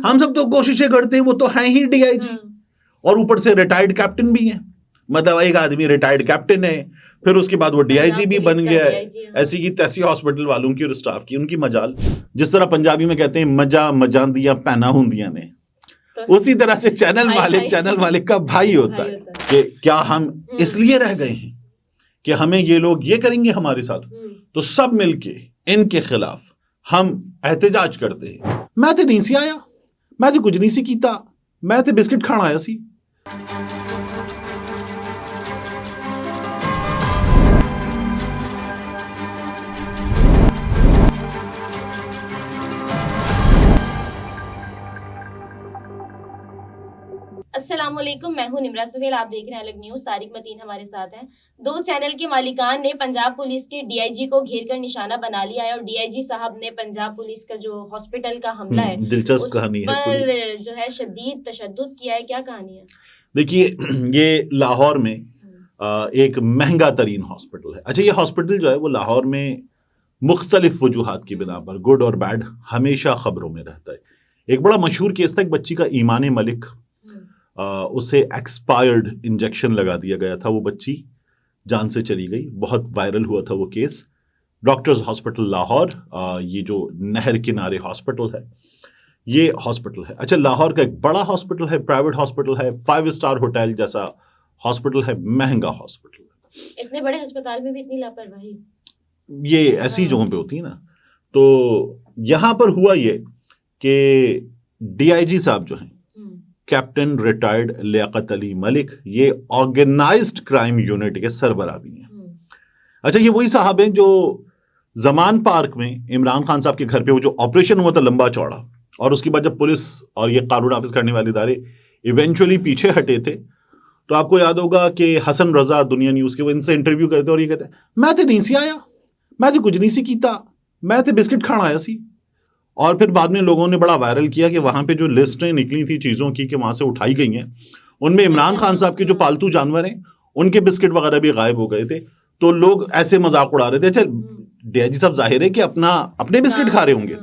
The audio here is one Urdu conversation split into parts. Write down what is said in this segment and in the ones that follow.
ہم سب تو کوششیں کرتے ہیں, وہ تو ہیں ہی ڈی آئی جی, اور اوپر سے ریٹائرڈ کیپٹن بھی ہیں. مطلب ایک آدمی ریٹائرڈ کیپٹن ہے, پھر اس کے بعد وہ ڈی آئی جی بھی بن گیا ہے. ایسی کی تیسی ہاسپٹل والوں کی اور اسٹاف کی ان کی مجال, جس طرح پنجابی میں کہتے ہیں مجا مجاندیاں پہنا ہوندیاں نے, اسی طرح سے چینل والے کا بھائی ہوتا ہے. کہ کیا ہم اس لیے رہ گئے ہیں کہ ہمیں یہ لوگ یہ کریں گے ہمارے ساتھ, تو سب مل کے ان کے خلاف ہم احتجاج کرتے ہیں. میں تو نہیں سی آیا, میں تو کچھ نہیں سی کیتا, میں تو بسکٹ کھانا آیا سی. السلام علیکم, میں ہوں نمرا سہیل, آپ دیکھ رہے ہیں الگ نیوز. طارق متین ہمارے ساتھ ہیں. 2 چینل کے مالکان نے پنجاب پولیس کے ڈی آئی جی کو گھیر کر نشانہ بنا لیا ہے, اور ڈی آئی جی صاحب نے پنجاب پولیس کا جو ہاسپٹل کا حملہ ہے دلچسپ کہانی ہے, پر جو ہے شدید تشدد کیا ہے. کیا کہانی ہے؟ دیکھیے, یہ لاہور میں ایک مہنگا ترین ہاسپٹل ہے. اچھا, یہ ہاسپٹل جو ہے وہ لاہور میں مختلف وجوہات کی بنا پر, گڈ اور بیڈ, ہمیشہ خبروں میں رہتا ہے. ایک بڑا مشہور کیس تھا, ایک بچی کا ایمان ملک, اسے ایکسپائرڈ انجیکشن لگا دیا گیا تھا, وہ بچی جان سے چلی گئی. بہت وائرل ہوا تھا وہ کیس. ڈاکٹرز ہاسپٹل لاہور, یہ جو نہر کنارے ہاسپٹل ہے, یہ ہاسپٹل ہے. اچھا, لاہور کا ایک بڑا ہاسپٹل ہے, پرائیویٹ ہاسپٹل ہے, 5 اسٹار ہوٹل جیسا ہاسپٹل ہے, مہنگا ہاسپٹل ہے. اتنے بڑے ہسپتال میں بھی اتنی لاپرواہی, یہ ایسی جگہوں پہ ہوتی ہے نا. تو یہاں پر ہوا یہ کہ ڈی آئی جی صاحب جو ہیں, کیپٹن ریٹائرڈ لیاقت علی ملک, یہ آرگنائزڈ کرائم یونٹ کے سربراہ بھی ہیں. اچھا, یہ وہی صاحب ہیں جو زمان پارک میں عمران خان صاحب کے گھر پہ وہ جو آپریشن ہوا تھا لمبا چوڑا, اور اس کے بعد جب پولیس اور یہ قانون نافذ کرنے والے ادارے ایونچولی پیچھے ہٹے تھے, تو آپ کو یاد ہوگا کہ حسن رضا دنیا نیوز کے, وہ ان سے انٹرویو کرتے اور یہ کہتے ہیں میں تو نہیں سی آیا, میں تو کچھ نہیں سی کیتا, میں تو بسکٹ کھانا آیا سی. اور پھر بعد میں لوگوں نے بڑا وائرل کیا کہ وہاں پہ جو لسٹیں نکلی تھی چیزوں کی کہ وہاں سے اٹھائی گئی ہیں, ان میں عمران خان صاحب کے جو پالتو جانور ہیں ان کے بسکٹ وغیرہ بھی غائب ہو گئے تھے. تو لوگ ایسے مذاق اڑا رہے تھے. اچھا, ڈی آئی جی صاحب ظاہر ہے کہ اپنے بسکٹ کھا رہے ہوں گے,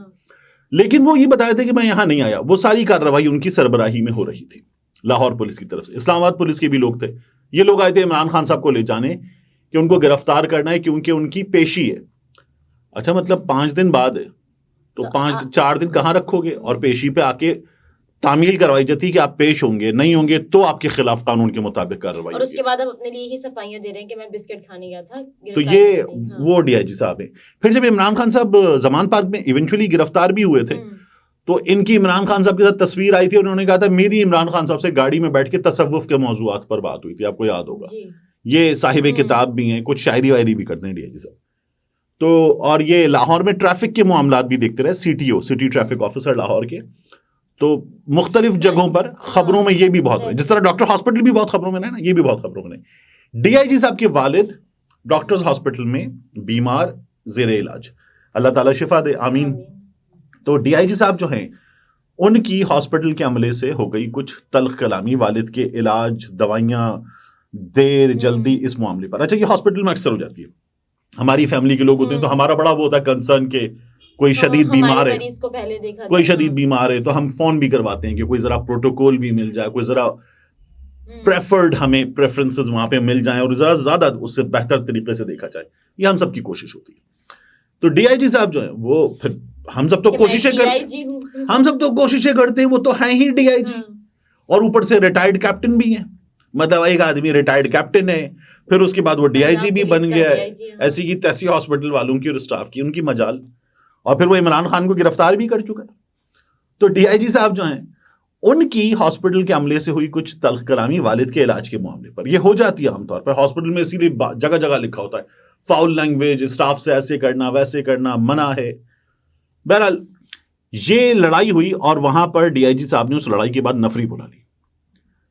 لیکن وہ یہ بتایا تھے کہ میں یہاں نہیں آیا. وہ ساری کارروائی ان کی سربراہی میں ہو رہی تھی لاہور پولیس کی طرف سے. اسلام آباد پولیس کے بھی لوگ تھے, یہ لوگ آئے تھے عمران خان صاحب کو لے جانے کہ ان کو گرفتار کرنا ہے کیونکہ ان کی پیشی ہے. اچھا, مطلب 5 دن بعد ہے, تو 4 دن کہاں رکھو گے, اور پیشی پہ آ کے تعمیل کروائی جاتی کہ آپ پیش ہوں گے, نہیں ہوں گے تو آپ کے خلاف قانون کے مطابق کارروائی. اور اس کے بعد آپ اپنے لیے ہی صفائیاں دے رہے ہیں کہ میں بسکٹ کھانے گیا تھا. تو یہ وہ ڈی آئی جی صاحب ہیں. پھر جب عمران خان صاحب زمان پارک میں ایونچولی گرفتار بھی ہوئے تھے, تو ان کی عمران خان صاحب کے ساتھ تصویر آئی تھی, اور انہوں نے کہا تھا میری عمران خان صاحب سے گاڑی میں بیٹھ کے تصوف کے موضوعات پر بات ہوئی تھی. آپ کو یاد ہوگا, یہ صاحب کتاب بھی ہیں, کچھ شاعری وائری بھی کرتے ہیں ڈی آئی جی صاحب. تو اور یہ لاہور میں ٹریفک کے معاملات بھی دیکھتے رہے, C T O, city traffic officer Lahore کے. تو مختلف جگہوں پر خبروں میں یہ بھی بہت ہے, جس طرح ڈاکٹر ہاسپٹل بھی بہت خبروں میں ہے نا, یہ بھی بہت خبروں میں ہے. ڈی آئی جی صاحب کے والد ڈاکٹرز ہاسپٹل میں بیمار, زیر علاج, اللہ تعالیٰ شفا دے, آمین. تو ڈی آئی جی صاحب جو ہیں, ان کی ہاسپٹل کے عملے سے ہو گئی کچھ تلخ کلامی والد کے علاج, دوائیاں, دیر جلدی اس معاملے پر. اچھا, یہ ہاسپٹل میں اکثر ہو جاتی ہے, ہماری فیملی کے لوگ ہوتے ہیں تو ہمارا بڑا وہ ہوتا ہے کنسرن کہ کوئی شدید بیمار ہے, کوئی شدید بیمار ہے, تو ہم فون بھی کرواتے ہیں کہ کوئی ذرا پروٹوکول بھی مل جائے, کوئی ذرا پریفرڈ ہمیں پریفرنسز وہاں پہ مل جائیں, اور ذرا زیادہ اس سے بہتر طریقے سے دیکھا جائے. یہ ہم سب کی کوشش ہوتی ہے. تو ڈی آئی جی صاحب جو ہیں وہ پھر ہم سب تو کوششیں کرتے ہیں, وہ تو ہیں ہی ڈی آئی جی, اور اوپر سے ریٹائرڈ کیپٹن بھی ہیں. مطلب ایک آدمی ریٹائرڈ کیپٹن ہے, پھر اس کے بعد وہ ڈی آئی جی بھی بن گیا ہے. ایسی کی تیسی ہاسپٹل والوں کی اور اسٹاف کی ان کی مجال, اور پھر وہ عمران خان کو گرفتار بھی کر چکا ہے. تو ڈی آئی جی صاحب جو ہیں, ان کی ہاسپٹل کے عملے سے ہوئی کچھ تلخ کلامی والد کے علاج کے معاملے پر. یہ ہو جاتی ہے عام طور پر ہاسپٹل میں, اسی لیے جگہ جگہ لکھا ہوتا ہے فاؤل لینگویج, اسٹاف سے ایسے کرنا ویسے کرنا منع ہے. بہرحال یہ لڑائی ہوئی, اور وہاں پر ڈی آئی جی صاحب نے اس لڑائی کے بعد نفری بلا لی.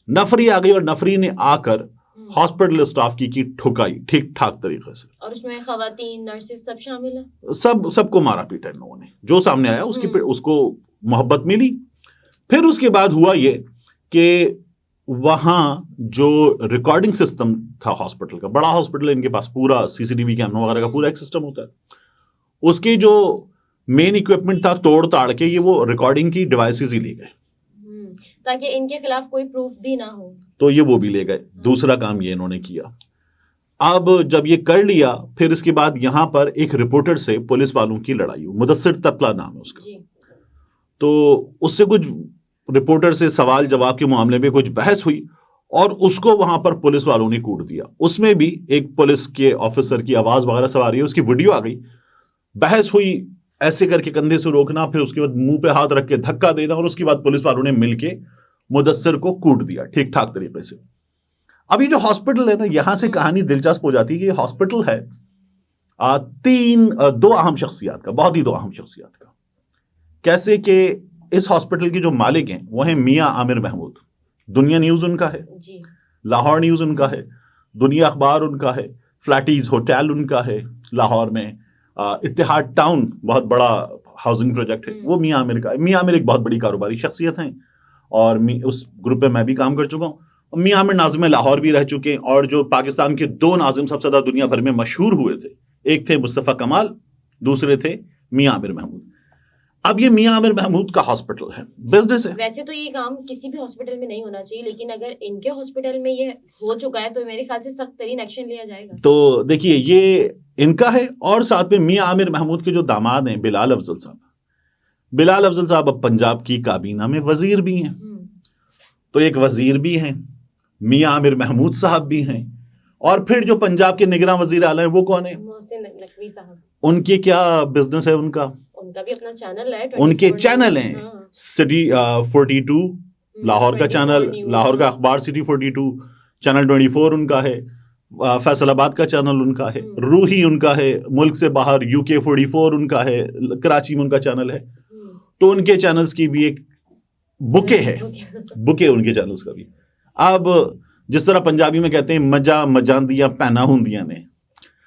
نفری آ گئی, اور نفری نے آ کر ہاسپٹل اسٹاف کی ٹھکائی ٹھیک ٹھاک طریقے سے. اور اس میں خواتین, نرسز سب شامل ہیں, سب کو مارا پیٹا ان لوگوں نے. جو سامنے آیا اس کو محبت ملی. پھر اس کے بعد ہوا یہ کہ وہاں جو ریکارڈنگ سسٹم تھا ہاسپٹل کا, بڑا ہاسپٹل ہے ان کے پاس, پورا سی سی ٹی وی کیمرا وغیرہ کا پورا ایک سسٹم ہوتا ہے. اس کے جو مین اکوپمنٹ تھا توڑ تاڑ کے یہ وہ ریکارڈنگ کی ڈیوائسز ہی لے گئے تاکہ ان کے خلاف کوئی پروف بھی نہ ہو, تو یہ وہ بھی لے گئے. دوسرا کام یہ انہوں نے کیا. اب جب یہ کر لیا پھر اس کے بعد یہاں پر ایک رپورٹر سے پولیس والوں کی لڑائی ہوئی, مدثر تتلا نام ہے اس کا. تو اس سے کچھ رپورٹر سے سوال جواب کے معاملے میں کچھ بحث ہوئی اور اس کو وہاں پر پولیس والوں نے کوٹ دیا. اس میں بھی ایک پولیس کے آفیسر کی آواز وغیرہ سب آ رہی ہے, اس کی ویڈیو آ گئی. بحث ہوئی, ایسے کر کے کندھے سے روکنا, پھر اس کے بعد منہ پہ ہاتھ رکھ کے دھکا دینا, اور اس کے بعد پولیس والوں نے مل کے مدثر کو کوٹ دیا ٹھیک ٹھاک طریقے سے. اب یہ جو ہاسپٹل ہے نا, یہاں سے کہانی دلچسپ ہو جاتی ہے کہ یہ ہاسپٹل ہے دو اہم شخصیات کا, بہت ہی دو اہم شخصیات کا. کیسے کہ اس ہاسپٹل کے جو مالک ہیں وہ ہیں میاں عامر محمود. دنیا نیوز ان کا ہے, لاہور نیوز ان کا ہے, دنیا اخبار ان کا ہے, فلیٹیز ہوٹل ان کا ہے لاہور میں, اتحاد ٹاؤن بہت بڑا ہاؤسنگ پروجیکٹ ہے وہ میاں عامر کا ہے. میاں عامر ایک بہت بڑی کاروباری شخصیت ہیں اور اس گروپ میں میں بھی کام کر چکا ہوں. میاں عامر ناظم لاہور بھی رہ چکے ہیں, اور جو پاکستان کے دو ناظم سب سے زیادہ دنیا بھر میں مشہور ہوئے تھے, ایک تھے مصطفیٰ کمال, دوسرے تھے میاں عامر محمود. اب یہ میاں عامر محمود کا ہاسپٹل ہے, بزنس ہے. ویسے تو یہ کام کسی بھی ہاسپٹل میں نہیں ہونا چاہیے, لیکن اگر ان کے ہاسپٹل میں یہ ہو چکا ہے تو میرے خیال سے سخت ترین ایکشن لیا جائے گا. تو دیکھیے یہ ان کا ہے, اور ساتھ میں میاں عامر محمود کے جو داماد ہیں بلال افضل صاحب, بلال افضل صاحب اب پنجاب کی کابینہ میں وزیر بھی ہیں. تو ایک وزیر بھی ہیں, میاں عامر محمود صاحب بھی ہیں, اور پھر جو پنجاب کے نگراں وزیر اعلیٰ ہیں وہ کون ہیں؟ محسن نقوی صاحب. ان کے کیا بزنس ہے ان کا بھی اپنا چینل ہے, ان کے چینل ہیں سٹی 42 لاہور کا چینل, لاہور کا اخبار سٹی 42, چینل 24 ان کا ہے, فیصل آباد کا چینل ان کا ہے, روحی ان کا ہے, ملک سے باہر UK 44 ان کا ہے, کراچی میں ان کا چینل ہے. تو ان کے چینلز کی بھی ایک بکے ہے, بکے ان کے چینلز کا بھی. اب جس طرح پنجابی میں کہتے ہیں مجا مجاندیاں پہنا ہوندیاں نے,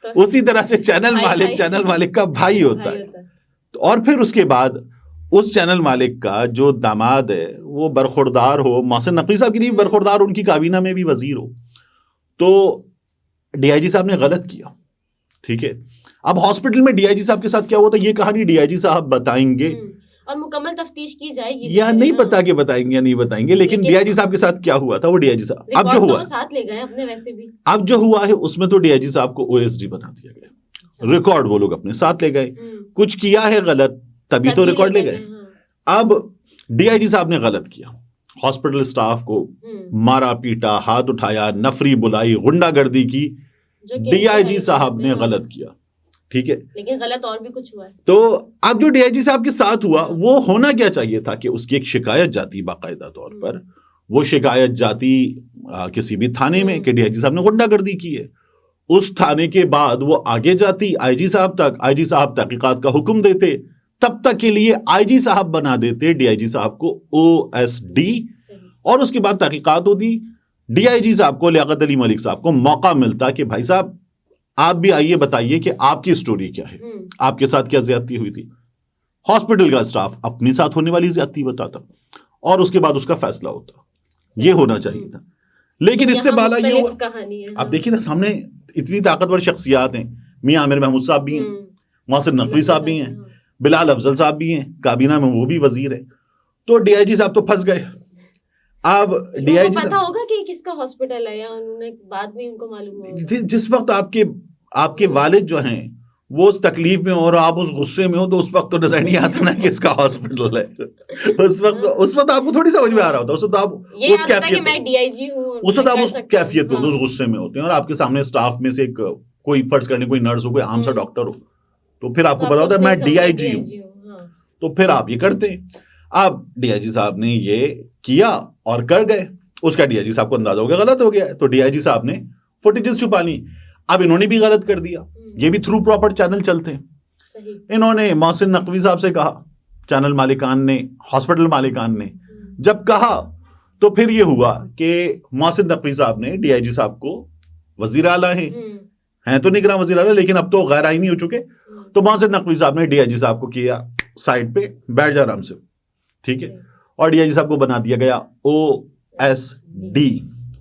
اسی طرح سے چینل مالک کا بھائی ہوتا ہے. اور پھر اس کے بعد اس چینل مالک کا جو داماد ہے وہ برخوردار ہو, محسن نقوی صاحب کی نہیں برخوردار, ان کی کابینہ میں بھی وزیر ہو. تو DIG صاحب نے غلط کیا, ٹھیک ہے. اب ہاسپٹل میں DIG صاحب کے ساتھ کیا ہوا تھا یہ کہانی DIG صاحب بتائیں گے, اور مکمل تفتیش کی جائے گی, یا نہیں پتا کہ بتائیں گے یا نہیں بتائیں گے, لیکن DIG صاحب کے ساتھ کیا ہوا تھا وہ DIG صاحب اب جو ہوا ساتھ لے گئے اپنے, ویسے بھی اب جو ہوا ہے اس میں تو DIG صاحب کو OSD بنا دیا گیا, ریکارڈ وہ لوگ اپنے ساتھ لے گئے. کچھ کیا ہے غلط تبھی تو ریکارڈ لے گئے. اب DIG صاحب نے غلط کیا, ہاسپٹل سٹاف کو مارا پیٹا, ہاتھ اٹھایا, نفری بلائی, غنڈا گردی کی. DIG صاحب نے غلط کیا, ٹھیک ہے, لیکن غلط اور بھی کچھ ہوا ہے. تو اب جو DIG صاحب کے ساتھ ہوا وہ ہونا کیا چاہیے تھا کہ اس کی ایک شکایت جاتی باقاعدہ طور پر, وہ شکایت جاتی کسی بھی تھانے میں کہ DIG صاحب نے غنڈا گردی کی ہے. اس تھانے کے بعد وہ آگے جاتی IG صاحب تک, IG صاحب تحقیقات کا حکم دیتے, تب تک کے لیے IG صاحب بنا دیتے DIG صاحب کو OSD, اور اس کے بعد تحقیقات ہوتی. DIG صاحب کو, لیاقت علی ملک صاحب کو موقع ملتا کہ بھائی صاحب آپ بھی آئیے بتائیے کہ آپ کی سٹوری کیا ہے, آپ کے ساتھ کیا زیادتی ہوئی تھی. ہاسپٹل کا سٹاف اپنے ساتھ ہونے والی زیادتی بتاتا اور اس کے بعد اس کا فیصلہ ہوتا. یہ ہونا چاہیے تھا, لیکن اس سے بالا یہ ہوا. اب دیکھیے نا سامنے اتنی طاقتور شخصیات ہیں, میاں عامر محمود صاحب بھی ہیں, محسن نقوی صاحب بھی ہیں, بلال افضل صاحب بھی ہیں, کابینہ میں وہ بھی وزیر ہیں. تو DIG صاحب تو پھنس گئے. اب DIG پتہ ہوگا کہ کس کا ہاسپٹل ہے, یا انہوں نے بعد میں ان کو معلوم ہوا؟ جس وقت آپ کے والد جو ہیں وہ اس تکلیف میں اور آپ اس غصے میں ہو تو اس وقت تو نظر نہیں آتا نا کس کا ہاسپٹل ہے. اس وقت آپ کو تھوڑی سمجھ میں آ رہا ہوتا, اس وقت آپ اس کیفیت میں DIG ہوں, اس وقت آپ اس کیفیت میں اس غصے میں ہوتے ہیں, اور آپ کے سامنے اسٹاف میں سے ایک کوئی فرض کرنے کوئی نرس ہو, کوئی عام سا ڈاکٹر ہو, تو پھر آپ کو پتا ہوتا ہے میں DIG ہوں, تو پھر آپ یہ کرتے ہیں. اب DIG صاحب نے یہ کیا اور کر گئے. اس کا DIG صاحب کو اندازہ ہو گیا غلط ہو گیا, تو DIG صاحب نے فوٹیجز چھپا لی. اب انہوں نے بھی غلط کر دیا, یہ بھی تھرو پراپر چینل چلتے ہیں. انہوں نے محسن نقوی صاحب سے کہا, چینل مالکان نے, ہاسپٹل مالکان نے جب کہا تو پھر یہ ہوا کہ محسن نقوی صاحب نے DIG صاحب کو, وزیر اعلیٰ ہیں تو نگراں وزیر اعلیٰ لیکن اب تو غیر آئینی ہو چکے, تو محسن نقوی صاحب نے DIG صاحب کو کیا سائڈ پہ بیٹھ جا آرام سے, ٹھیک ہے, اور DIG صاحب کو بنا دیا گیا OSD.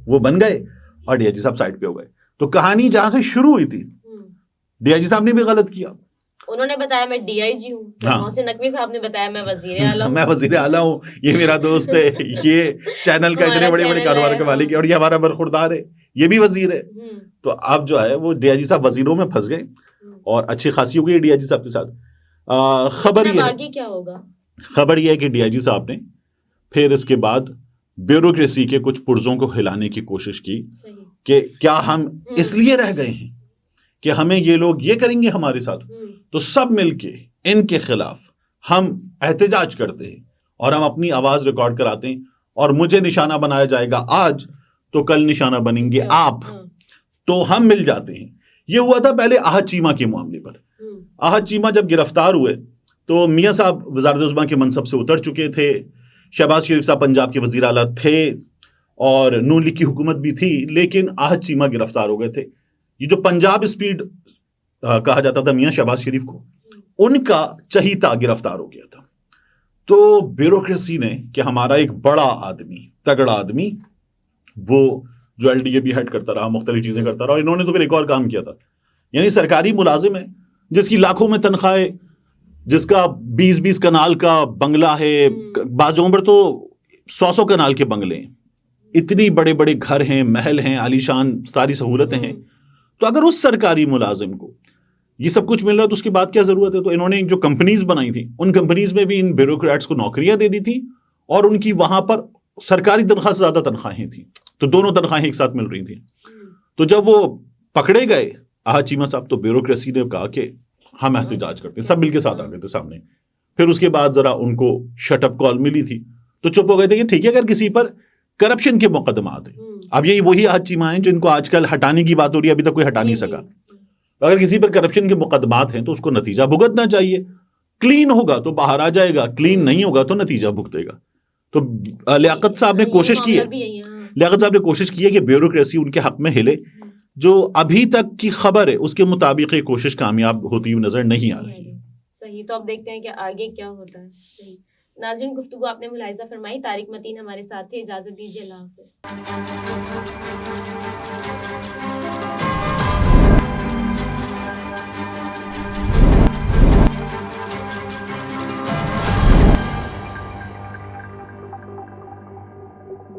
وہ بن گئے اور DIG صاحب سائڈ پہ ہو گئے. تو کہانی جہاں سے شروع ہوئی تھی, DIG صاحب نے بھی غلط کیا, انہوں نے بتایا میں ڈی آئی جی ہوں, محسن نقوی صاحب نے بتایا میں وزیر اعلیٰ ہوں, میں وزیر اعلیٰ ہوں, یہ میرا دوست ہے, یہ چینل کا اتنے بڑے بڑے کاروبار کے مالک ہے, اور یہ ہمارا برخوردار ہے, یہ بھی وزیر ہے. تو اب جو ہے وہ ڈی آئی جی صاحب وزیروں میں پھنس گئے اور اچھی خاصی ہو گئی ڈی آئی جی صاحب کے ساتھ. خبر یہ آگے کیا ہوگا, خبر یہ ہے کہ ڈی آئی جی صاحب نے پھر اس کے بعد بیوروکریسی کے کچھ پرزوں کو ہلانے کی کوشش کی کہ کیا ہم اس لیے رہ گئے ہیں کہ ہمیں یہ لوگ یہ کریں گے ہمارے ساتھ, تو سب مل کے ان کے خلاف ہم احتجاج کرتے ہیں اور ہم اپنی آواز ریکارڈ کراتے ہیں, اور مجھے نشانہ بنایا جائے گا آج تو کل نشانہ بنیں گے آپ, تو ہم مل جاتے ہیں. یہ ہوا تھا پہلے احد چیمہ کے معاملے پر. احد چیمہ جب گرفتار ہوئے تو میاں صاحب وزارت عظمیٰ کے منصب سے اتر چکے تھے, شہباز شریف صاحب پنجاب کے وزیر اعلیٰ تھے اور نون لیگ کی حکومت بھی تھی, لیکن احد چیمہ گرفتار ہو گئے تھے. یہ جو پنجاب اسپیڈ کہا جاتا تھا میاں شہباز شریف کو, ان کا چہیتا گرفتار ہو گیا تھا. تو بیوروکریسی نے کہ ہمارا ایک بڑا آدمی, تگڑا آدمی, وہ جو ایل ڈی اے بھی ہیڈ کرتا رہا, مختلف چیزیں کرتا رہا, اور انہوں نے تو پھر ایک اور کام کیا تھا, یعنی سرکاری ملازم ہے جس کی لاکھوں میں تنخواہ ہے, جس کا 20 کنال کا بنگلہ ہے, بعض جگہوں پر تو 100 کنال کے بنگلے ہیں, اتنی بڑے بڑے گھر ہیں, محل ہیں, عالیشان ساری سہولتیں ہیں. تو اگر اس سرکاری ملازم کو یہ سب کچھ مل رہا ہے تو اس کے بعد کیا ضرورت ہے؟ تو انہوں نے جو کمپنیز بنائی تھیں, ان کمپنیز میں بھی ان بیوروکریٹس کو نوکریاں دے دی تھیں, اور ان کی وہاں پر سرکاری تنخواہ سے زیادہ تنخواہیں تھیں, تو دونوں تنخواہیں ایک ساتھ مل رہی تھیں. تو جب وہ پکڑے گئے احد چیمہ صاحب, تو بیوروکریسی نے کہا کہ ہم احتجاج کرتے ہیں, سب مل کے ساتھ آ گئے تھے سامنے. پھر اس کے بعد ذرا ان کو شٹ اپ کال ملی تھی تو چپ ہو گئے تھے کہ ٹھیک ہے, اگر کسی پر کرپشن کے مقدمات ہیں, اب یہی وہی احد چیمہ ہیں جن کو آج کل ہٹانے کی بات ہو رہی ہے, ابھی تک کوئی ہٹا نہیں سکا. اگر کسی پر کرپشن کے مقدمات ہیں تو اس کو نتیجہ بھگتنا چاہیے, کلین ہوگا تو باہر آ جائے گا, کلین نہیں ہوگا تو نتیجہ بھگتے گا. تو لیاقت صاحب نے کوشش کی ہے کہ بیوروکریسی ان کے حق میں ہلے. جو ابھی تک کی خبر ہے اس کے مطابق یہ کوشش کامیاب ہوتی ہوئی نظر نہیں آ رہی. صحیح, تو اب دیکھتے ہیں کہ آگے کیا ہوتا ہے. صحیح ناظرین, گفتگو آپ نے ملاحظہ فرمائی. طارق متین ہمارے ساتھ تھے, اجازت دیجیے, اللہ حافظ.